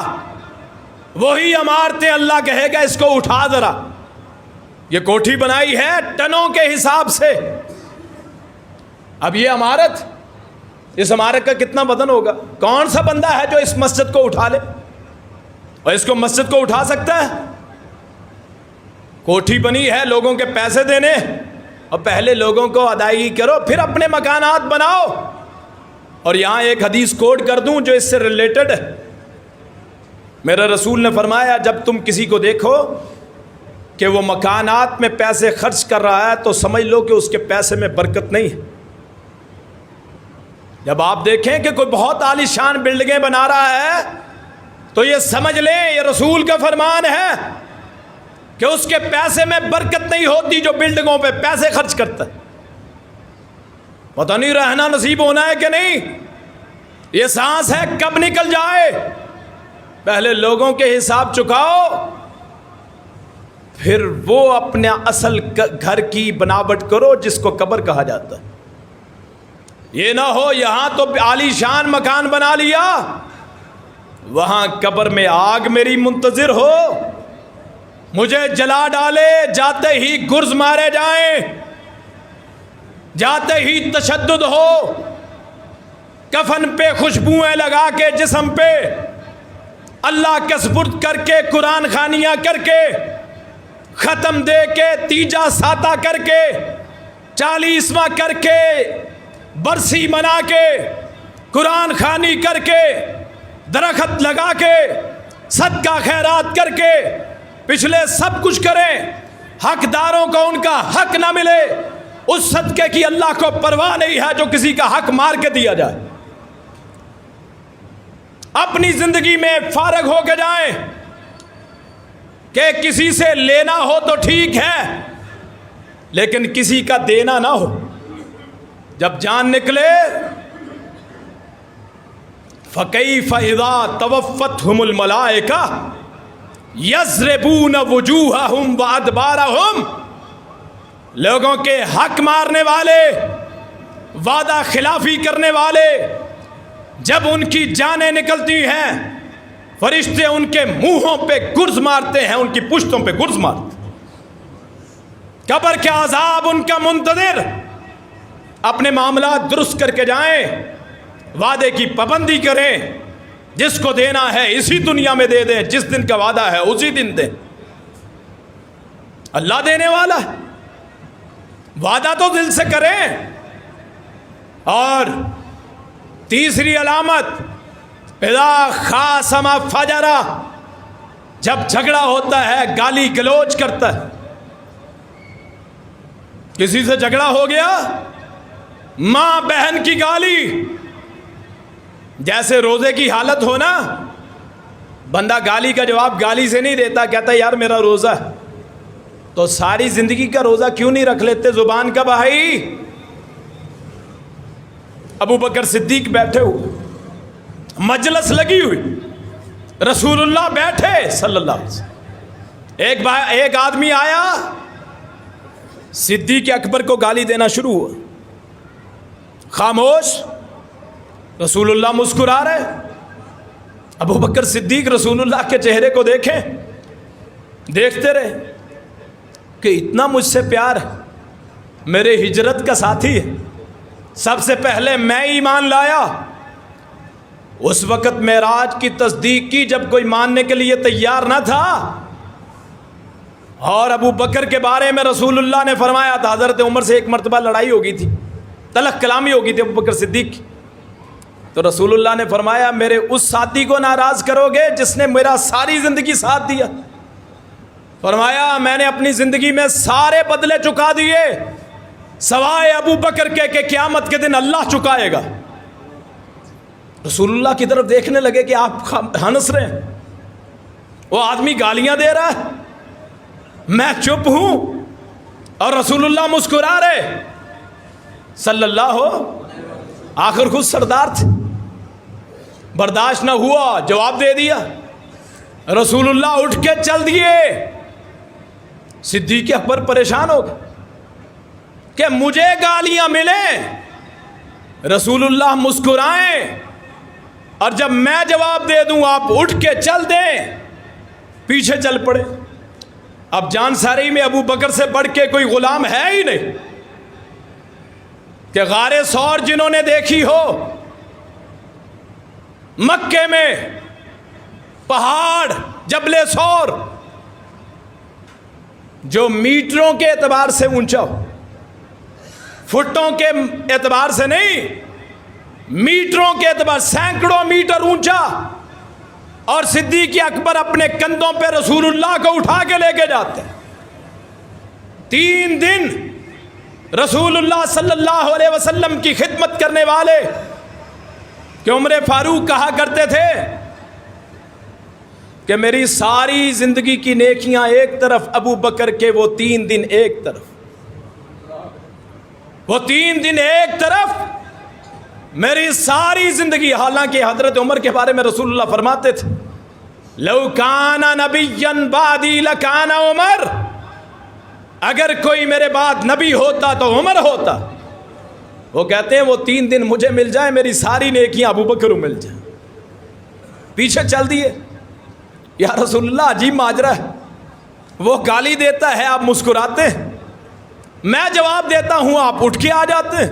وہی عمارتیں اللہ کہے گا اس کو اٹھا ذرا، یہ کوٹھی بنائی ہے ٹنوں کے حساب سے، اب یہ عمارت، اس عمارت کا کتنا وزن ہوگا؟ کون سا بندہ ہے جو اس مسجد کو اٹھا لے، اور اس کو مسجد کو اٹھا سکتا ہے؟ کوٹھی بنی ہے لوگوں کے پیسے دینے، اور پہلے لوگوں کو ادائیگی کرو، پھر اپنے مکانات بناؤ۔ اور یہاں ایک حدیث کوٹ کر دوں جو اس سے ریلیٹڈ ہے، میرے رسول نے فرمایا جب تم کسی کو دیکھو کہ وہ مکانات میں پیسے خرچ کر رہا ہے تو سمجھ لو کہ اس کے پیسے میں برکت نہیں ہے۔ جب آپ دیکھیں کہ کوئی بہت عالی شان بلڈنگیں بنا رہا ہے تو یہ سمجھ لیں یہ رسول کا فرمان ہے کہ اس کے پیسے میں برکت نہیں ہوتی جو بلڈنگوں پہ پیسے خرچ کرتا ہے۔ پتہ نہیں رہنا نصیب ہونا ہے کہ نہیں، یہ سانس ہے کب نکل جائے۔ پہلے لوگوں کے حساب چکاؤ، پھر وہ اپنے اصل گھر کی بناوٹ کرو جس کو قبر کہا جاتا ہے۔ یہ نہ ہو یہاں تو عالی شان مکان بنا لیا، وہاں قبر میں آگ میری منتظر ہو، مجھے جلا ڈالے، جاتے ہی گرز مارے جائیں، جاتے ہی تشدد ہو، کفن پہ خوشبوئیں لگا کے جسم پہ، اللہ کے سپرد کر کے، قرآن خوانیاں کر کے، ختم دے کے، تیجا ساتا کر کے، 40واں کر کے، برسی منا کے، قرآن خوانی کر کے، درخت لگا کے، صدقہ خیرات کر کے، پچھلے سب کچھ کریں، حقداروں کو ان کا حق نہ ملے، اس صدقے کی اللہ کو پرواہ نہیں ہے جو کسی کا حق مار کے دیا جائے۔ اپنی زندگی میں فارغ ہو کے جائیں کہ کسی سے لینا ہو تو ٹھیک ہے لیکن کسی کا دینا نہ ہو۔ جب جان نکلے فَكَيْفَ إِذَا تَوَفَّتْهُمُ الْمَلَائِكَةُ يَضْرِبُونَ وُجُوهَهُمْ وَأَدْبَارَهُمْ، لوگوں کے حق مارنے والے، وعدہ خلافی کرنے والے، جب ان کی جانیں نکلتی ہیں فرشتے ان کے منہوں پہ گرز مارتے ہیں، ان کی پشتوں پہ گرز مارتے ہیں، قبر کے عذاب ان کا منتظر۔ اپنے معاملات درست کر کے جائیں، وعدے کی پابندی کریں، جس کو دینا ہے اسی دنیا میں دے دیں، جس دن کا وعدہ ہے اسی دن دیں، اللہ دینے والا ہے، وعدہ تو دل سے کریں۔ اور تیسری علامت اذا خاصم فجر، جب جھگڑا ہوتا ہے گالی گلوچ کرتا ہے، کسی سے جھگڑا ہو گیا، ماں بہن کی گالی، جیسے روزے کی حالت ہو نا، بندہ گالی کا جواب گالی سے نہیں دیتا، کہتا ہے یار میرا روزہ ہے، تو ساری زندگی کا روزہ کیوں نہیں رکھ لیتے زبان کا بھائی؟ ابو بکر صدیق بیٹھے ہوئے، مجلس لگی ہوئی، رسول اللہ بیٹھے صلی اللہ علیہ وسلم، ایک آدمی آیا، صدیق اکبر کو گالی دینا شروع ہوا، خاموش، رسول اللہ مسکرا رہے، ابو بکر صدیق رسول اللہ کے چہرے کو دیکھیں، دیکھتے رہے کہ اتنا مجھ سے پیار ہے، میرے ہجرت کا ساتھی ہے، سب سے پہلے میں ایمان لایا، اس وقت معراج کی تصدیق کی جب کوئی ماننے کے لیے تیار نہ تھا، اور ابو بکر کے بارے میں رسول اللہ نے فرمایا تھا، حضرت عمر سے ایک مرتبہ لڑائی ہو گئی تھی، تلخ کلامی ہو گئی تھی ابو بکر صدیق کی، تو رسول اللہ نے فرمایا میرے اس ساتھی کو ناراض کرو گے جس نے میرا ساری زندگی ساتھ دیا؟ فرمایا میں نے اپنی زندگی میں سارے بدلے چکا دیے سوائے ابو بکر کے کہ قیامت کے دن اللہ چکائے گا۔ رسول اللہ کی طرف دیکھنے لگے کہ آپ ہنس رہے ہیں، وہ آدمی گالیاں دے رہا ہے، میں چپ ہوں اور رسول اللہ مسکرا رہے صلی اللہ ہو، آخر خود سردار تھے، برداشت نہ ہوا، جواب دے دیا، رسول اللہ اٹھ کے چل دیے، صدیق اکبر پریشان ہو گئے کہ مجھے گالیاں ملیں، رسول اللہ مسکرائیں، اور جب میں جواب دے دوں آپ اٹھ کے چل دیں، پیچھے چل پڑے۔ اب جان ساری میں ابو بکر سے بڑھ کے کوئی غلام ہے ہی نہیں کہ غار ثور جنہوں نے دیکھی ہو، مکے میں پہاڑ جبل ثور جو میٹروں کے اعتبار سے اونچا ہو، فٹوں کے اعتبار سے نہیں، میٹروں کے اعتبار، سینکڑوں میٹر اونچا، اور صدیق اکبر اپنے کندھوں پہ رسول اللہ کو اٹھا کے لے کے جاتے ہیں۔ 3 دن رسول اللہ صلی اللہ علیہ وسلم کی خدمت کرنے والے کہ عمر فاروق کہا کرتے تھے کہ میری ساری زندگی کی نیکیاں ایک طرف، ابو بکر کے وہ 3 دن ایک طرف، وہ 3 دن ایک طرف، میری ساری زندگی۔ حالانکہ حضرت عمر کے بارے میں رسول اللہ فرماتے تھے لو کان نبیا بعدی لکان عمر، اگر کوئی میرے بعد نبی ہوتا تو عمر ہوتا، وہ کہتے ہیں وہ 3 دن مجھے مل جائیں میری ساری نیکیاں ابو بکر کو مل جائیں. پیچھے چل دیے. یا رسول اللہ عجیب ماجرا ہے. وہ گالی دیتا ہے آپ مسکراتے ہیں, میں جواب دیتا ہوں آپ اٹھ کے آ جاتے ہیں.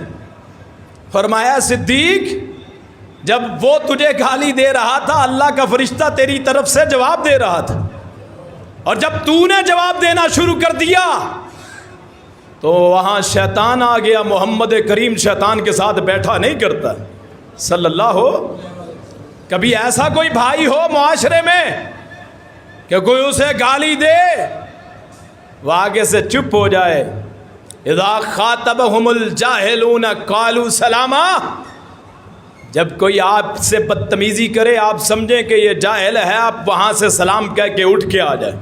فرمایا صدیق جب وہ تجھے گالی دے رہا تھا اللہ کا فرشتہ تیری طرف سے جواب دے رہا تھا, اور جب تو نے جواب دینا شروع کر دیا تو وہاں شیطان آ گیا. محمد کریم شیطان کے ساتھ بیٹھا نہیں کرتا صلی اللہ ہو. کبھی ایسا کوئی بھائی ہو معاشرے میں کہ کوئی اسے گالی دے وہ آگے سے چپ ہو جائے. اذا خاطبهم الجاہلون قالوا سلاما. جب کوئی آپ سے بدتمیزی کرے آپ سمجھیں کہ یہ جاہل ہے, آپ وہاں سے سلام کہہ کے اٹھ کے آ جائے.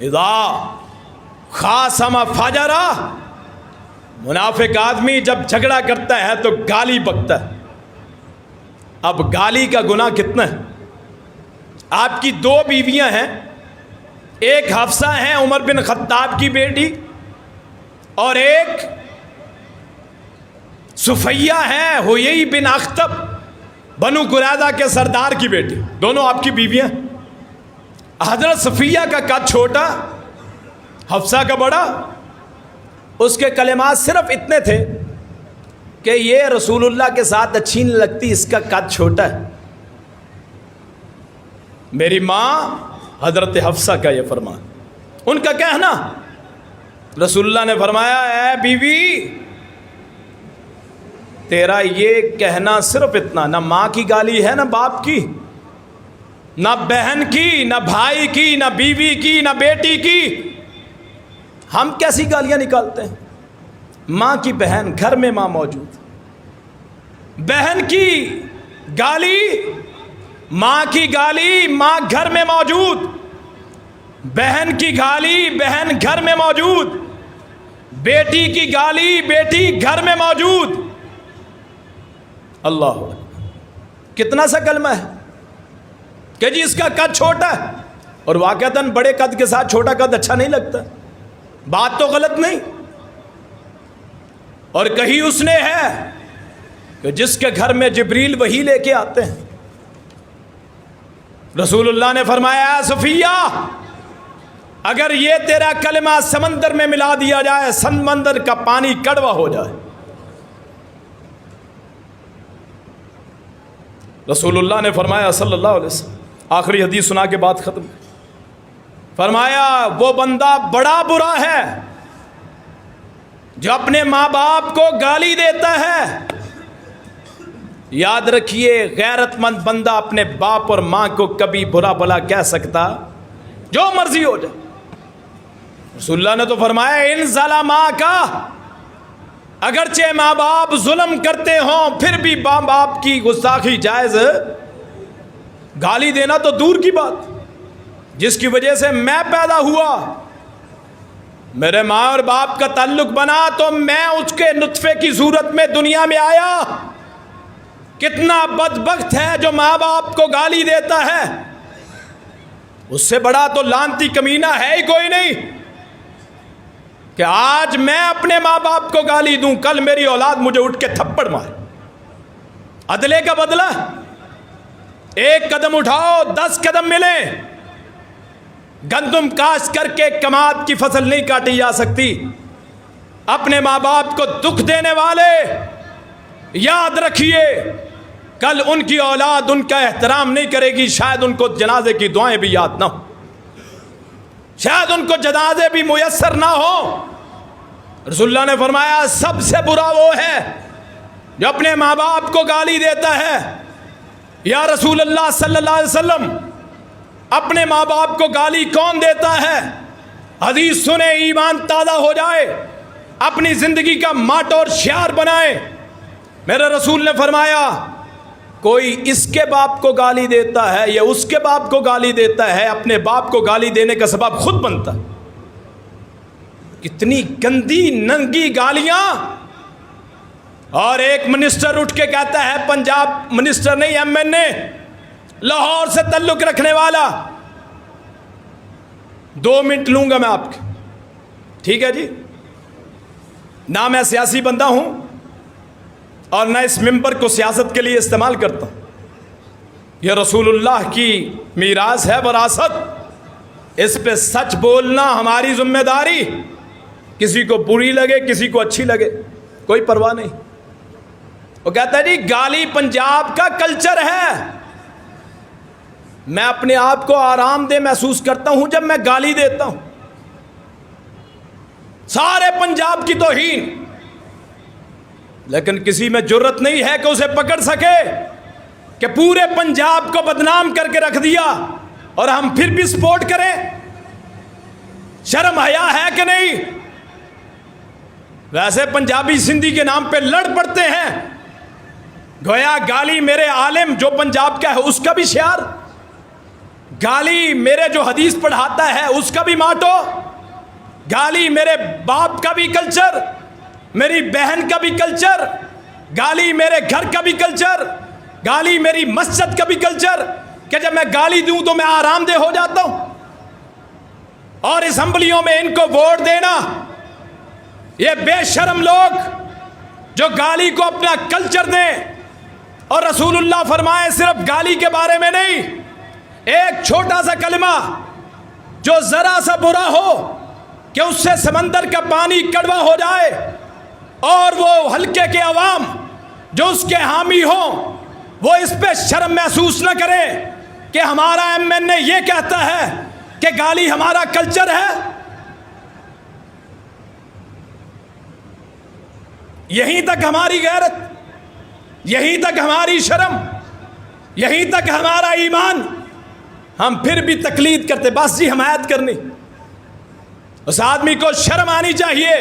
اذا خاصم فجرا. منافق آدمی جب جھگڑا کرتا ہے تو گالی بکتا ہے. اب گالی کا گناہ کتنا ہے. آپ کی 2 بیویاں ہیں, ایک حفصہ ہیں عمر بن خطاب کی بیٹی, اور ایک صفیہ ہے حیی بن اخطب بنو قریظہ کے سردار کی بیٹی. دونوں آپ کی بیویاں. حضرت صفیہ کا قد چھوٹا, حفصہ کا بڑا. اس کے کلمات صرف اتنے تھے کہ یہ رسول اللہ کے ساتھ اچھی نہیں لگتی, اس کا قد چھوٹا ہے. میری ماں حضرت حفصہ کا یہ فرمان, ان کا کہنا. رسول اللہ نے فرمایا اے بیوی تیرا یہ کہنا صرف اتنا, نہ ماں کی گالی ہے نہ باپ کی, نہ بہن کی, نہ بھائی کی, نہ بیوی کی, نہ بیٹی کی. ہم کیسی گالیاں نکالتے ہیں. ماں کی بہن گھر میں ماں موجود, بہن کی گالی, ماں کی گالی ماں گھر میں موجود, بہن کی گالی بہن گھر میں موجود, بیٹی کی گالی بیٹی گھر میں موجود. اللہ کتنا سا کلمہ ہے کہ جی اس کا قد چھوٹا ہے, اور واقعتاً بڑے قد کے ساتھ چھوٹا قد اچھا نہیں لگتا. بات تو غلط نہیں. اور کہیں اس نے ہے کہ جس کے گھر میں جبریل وہی لے کے آتے ہیں. رسول اللہ نے فرمایا اے صفیہ اگر یہ تیرا کلمہ سمندر میں ملا دیا جائے سمندر کا پانی کڑوا ہو جائے. رسول اللہ نے فرمایا صلی اللہ علیہ وسلم, آخری حدیث سنا کے بعد ختم, فرمایا وہ بندہ بڑا برا ہے جو اپنے ماں باپ کو گالی دیتا ہے. یاد رکھیے غیرت مند بندہ اپنے باپ اور ماں کو کبھی برا بھلا کہہ سکتا جو مرضی ہو جائے. رسول اللہ نے تو فرمایا ان ظلماک کا, اگرچہ ماں باپ ظلم کرتے ہوں پھر بھی ماں باپ کی گستاخی جائز, گالی دینا تو دور کی بات. جس کی وجہ سے میں پیدا ہوا, میرے ماں اور باپ کا تعلق بنا تو میں اس کے نطفے کی صورت میں دنیا میں آیا. کتنا بدبخت ہے جو ماں باپ کو گالی دیتا ہے, اس سے بڑا تو لعنتی کمینہ ہے ہی کوئی نہیں کہ آج میں اپنے ماں باپ کو گالی دوں, کل میری اولاد مجھے اٹھ کے تھپڑ مارے. عدلے کا بدلہ, 1 قدم اٹھاؤ 10 قدم ملیں. گندم کاشت کر کے کماد کی فصل نہیں کاٹی جا سکتی. اپنے ماں باپ کو دکھ دینے والے یاد رکھیے کل ان کی اولاد ان کا احترام نہیں کرے گی, شاید ان کو جنازے کی دعائیں بھی یاد نہ ہو, شاید ان کو جنازے بھی میسر نہ ہو. رسول اللہ نے فرمایا سب سے برا وہ ہے جو اپنے ماں باپ کو گالی دیتا ہے. یا رسول اللہ صلی اللہ علیہ وسلم اپنے ماں باپ کو گالی کون دیتا ہے؟ حدیث سنے ایمان تازہ ہو جائے, اپنی زندگی کا ماٹو اور شعار بنائے. میرے رسول نے فرمایا کوئی اس کے باپ کو گالی دیتا ہے یا اس کے باپ کو گالی دیتا ہے, اپنے باپ کو گالی دینے کا سبب خود بنتا. کتنی گندی ننگی گالیاں. اور ایک منسٹر اٹھ کے کہتا ہے, پنجاب منسٹر نہیں MNA, لاہور سے تعلق رکھنے والا, 2 منٹ لوں گا میں آپ کے, ٹھیک ہے جی, نہ میں سیاسی بندہ ہوں اور نہ اس ممبر کو سیاست کے لیے استعمال کرتا ہوں. یہ رسول اللہ کی میراث ہے، وراثت. اس پہ سچ بولنا ہماری ذمہ داری. کسی کو بری لگے، کسی کو اچھی لگے، کوئی پرواہ نہیں. وہ کہتا ہے جی گالی پنجاب کا کلچر ہے. میں اپنے آپ کو آرام دہ محسوس کرتا ہوں جب میں گالی دیتا ہوں. سارے پنجاب کی توہین، لیکن کسی میں جرت نہیں ہے کہ اسے پکڑ سکے کہ پورے پنجاب کو بدنام کر کے رکھ دیا اور ہم پھر بھی سپورٹ کریں. شرم حیا ہے کہ نہیں؟ ویسے پنجابی سندھی کے نام پہ لڑ پڑتے ہیں، گویا گالی میرے عالم جو پنجاب کا ہے اس کا بھی شعار، گالی میرے جو حدیث پڑھاتا ہے اس کا بھی ماٹو، گالی میرے باپ کا بھی کلچر، میری بہن کا بھی کلچر، گالی میرے گھر کا بھی کلچر، گالی میری مسجد کا بھی کلچر، کہ جب میں گالی دوں تو میں آرام دہ ہو جاتا ہوں. اور اسمبلیوں میں ان کو ووٹ دینا، یہ بے شرم لوگ جو گالی کو اپنا کلچر دیں. اور رسول اللہ فرمائے صرف گالی کے بارے میں نہیں، ایک چھوٹا سا کلمہ جو ذرا سا برا ہو کہ اس سے سمندر کا پانی کڑوا ہو جائے اور وہ حلقے کے عوام جو اس کے حامی ہوں وہ اس پہ شرم محسوس نہ کرے کہ ہمارا ایم این اے یہ کہتا ہے کہ گالی ہمارا کلچر ہے. یہیں تک ہماری غیرت، یہیں تک ہماری شرم، یہیں تک ہمارا ایمان. ہم پھر بھی تقلید کرتے، بس جی حمایت کرنی. اس آدمی کو شرم آنی چاہیے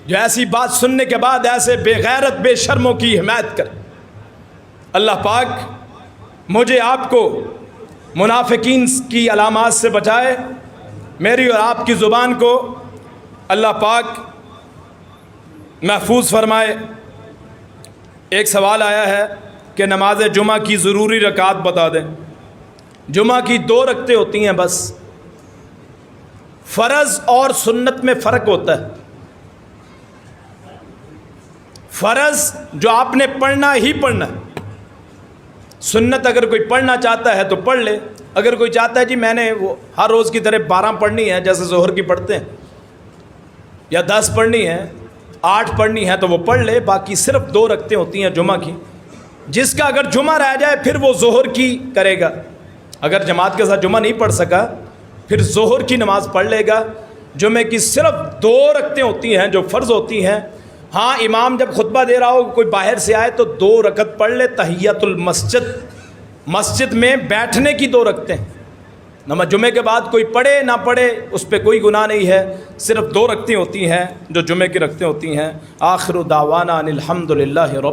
جو ایسی بات سننے کے بعد ایسے بے غیرت بے شرموں کی حمایت کرے. اللہ پاک مجھے آپ کو منافقین کی علامات سے بچائے. میری اور آپ کی زبان کو اللہ پاک محفوظ فرمائے. ایک سوال آیا ہے کہ نماز جمعہ کی ضروری رکعات بتا دیں. جمعہ کی 2 رکعتیں ہوتی ہیں بس. فرض اور سنت میں فرق ہوتا ہے. فرض جو آپ نے پڑھنا ہی پڑھنا ہے. سنت اگر کوئی پڑھنا چاہتا ہے تو پڑھ لے. اگر کوئی چاہتا ہے جی میں نے وہ ہر روز کی طرح 12 پڑھنی ہے جیسے ظہر کی پڑھتے ہیں، یا 10 پڑھنی ہے، 8 پڑھنی ہے تو وہ پڑھ لے. باقی صرف 2 رکعتیں ہوتی ہیں جمعہ کی. جس کا اگر جمعہ رہ جائے پھر وہ ظہر کی کرے گا. اگر جماعت کے ساتھ جمعہ نہیں پڑھ سکا پھر ظہر کی نماز پڑھ لے گا. جمعے کی صرف 2 رکعتیں ہوتی ہیں جو فرض ہوتی ہیں. ہاں امام جب خطبہ دے رہا ہو کوئی باہر سے آئے تو 2 رکعت پڑھ لے. تحیت المسجد، مسجد میں بیٹھنے کی 2 رکعتیں. نماز جمعے کے بعد کوئی پڑھے نہ پڑھے اس پہ کوئی گناہ نہیں ہے. صرف 2 رکعتیں ہوتی ہیں جو جمعے کی رکعتیں ہوتی ہیں. آخر دعوانا ان الحمد للہ رب